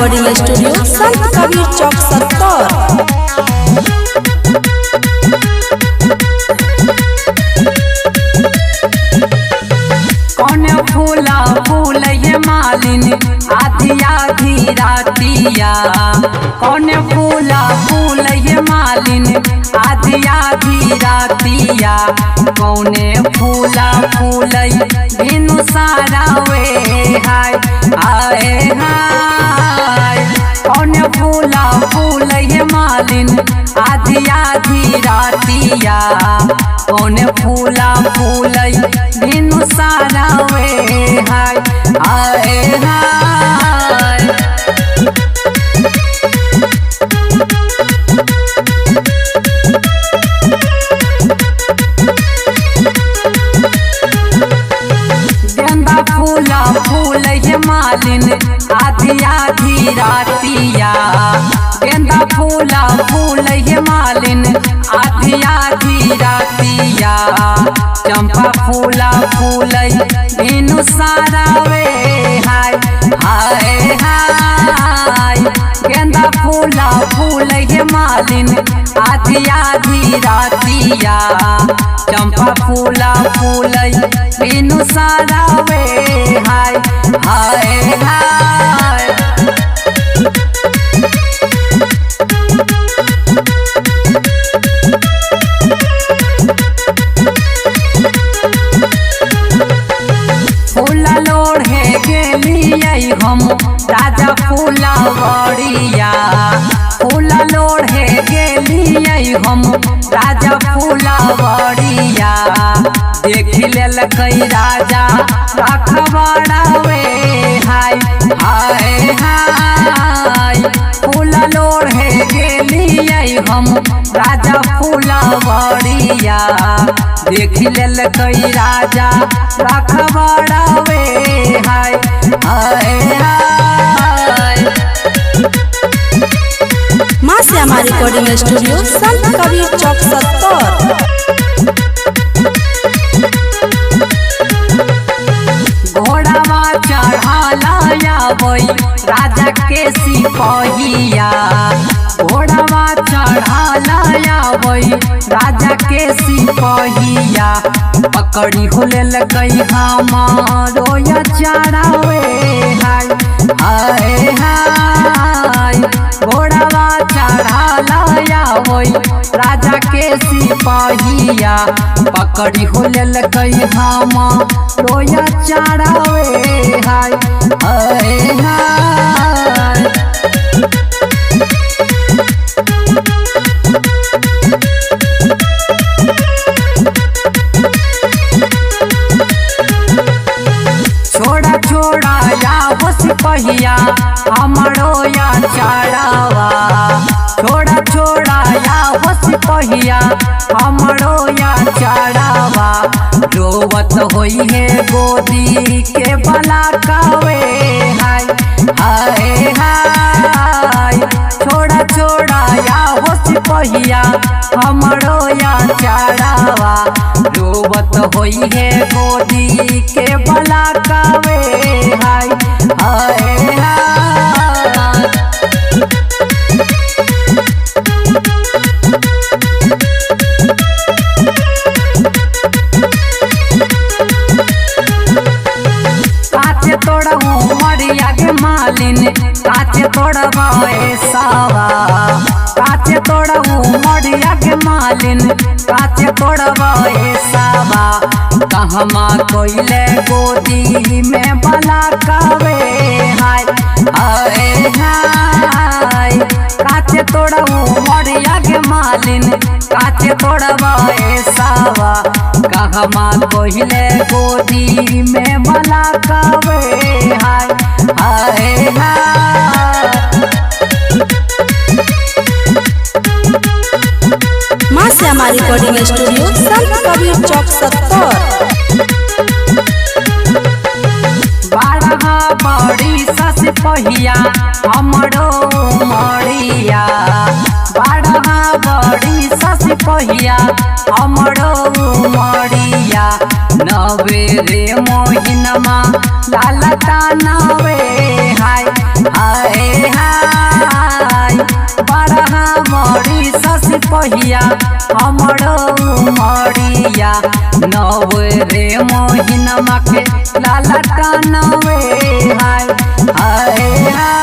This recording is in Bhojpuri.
रिकॉर्डिंग स्टूडियो संत कबीर चौक 70। कौन फूला फूल ये मालिन आधी आधी रातिया। कौन फूला फूल ये मालिन आधी आधी रातिया। कौने फूला फूल बिनु सारा वे हाय आए हाय। कौन फूला फूल ये मालिन आधी आधी रातिया। कौन फूला फूल बिनु सारा वे हाय आए हाय। गेंदा फूला फूल ये मालिन आधी आधी रातिया। गेंदा फूला फूल ये मालिन आधी आधी रातिया। चंपा फूला फूल बिनु सारा वे हाय हाय हाय। गेंदा फूला फूल ये मालिन आधी आधी रातिया। चंपा फूला फूल बिनु सारा वे हाय हाय हाय। फूला लोढ़े गेलियै हम राजा फूला बड़िया। फूला लोढ़े गेलियै हम राजा फूला बड़िया। देख लेलकै राजा रखवाड़ा वे हाय हाय हाय। फूला लोढ़े गेलियै हम राजा फूला बड़िया। देख लेलकै राजा रखवाड़ा वे हाय हाय हाय। माँ श्यामा रिकॉर्डिंग स्टूडियो संत कबीर चौक 70। घोड़ावा चढ़ाला आबै राजा के सिपहिया। घोड़ावा चढ़ाला आबै राजा के सिपहिया। पकड़ी हो लेलकै हमारो चढ़ावे हाय हाय हाय। घोड़ावा चढ़ाला आबै राजा के सिपहिया। पकड़ी हो लेलकै हमारो चढ़ावे हाय हाय हाय। छोड़ा छोड़ा या सिपहिया हमारो या चढ़ावा। छोड़ा छोड़ा या सिपहिया हमारो या चढ़ावा। रोवत होई है गोदी के बला कावे हाय हाय हाय। छोड़ा छोड़ा या सिपहिया हमारो या चढ़ावा। रोवत होई है गोदी के बला कावे हाय हाय हाय। काचे तोड़ू मरिया के मालिन काचे तोड़बे सावा। काचे तोड़ू मरिया के मालिन काचे तोड़बे सावा। कहमा कोइले गोदी में बला कावे हाय हाय हाय। काचे तोड़ू मरिया के मालिन काचे तोड़बे सावा। कहमा कोइले गोदी में बला कावे हाय हाय हाय। माँ श्यामा रिकॉर्डिंग स्टूडियो संत कबीर चौक 70। बारहा बड़ी सस पहिया हमरो मरिया। बारहा बड़ी सस पहिया हमरो मरिया। नवे रे मोहिनमा लालता नवे हाय हाय। बारह बड़ी ससी पहिया हमरो मरिया नवे रे मोहिनमा के लाला टनवे हाय हाय हाय।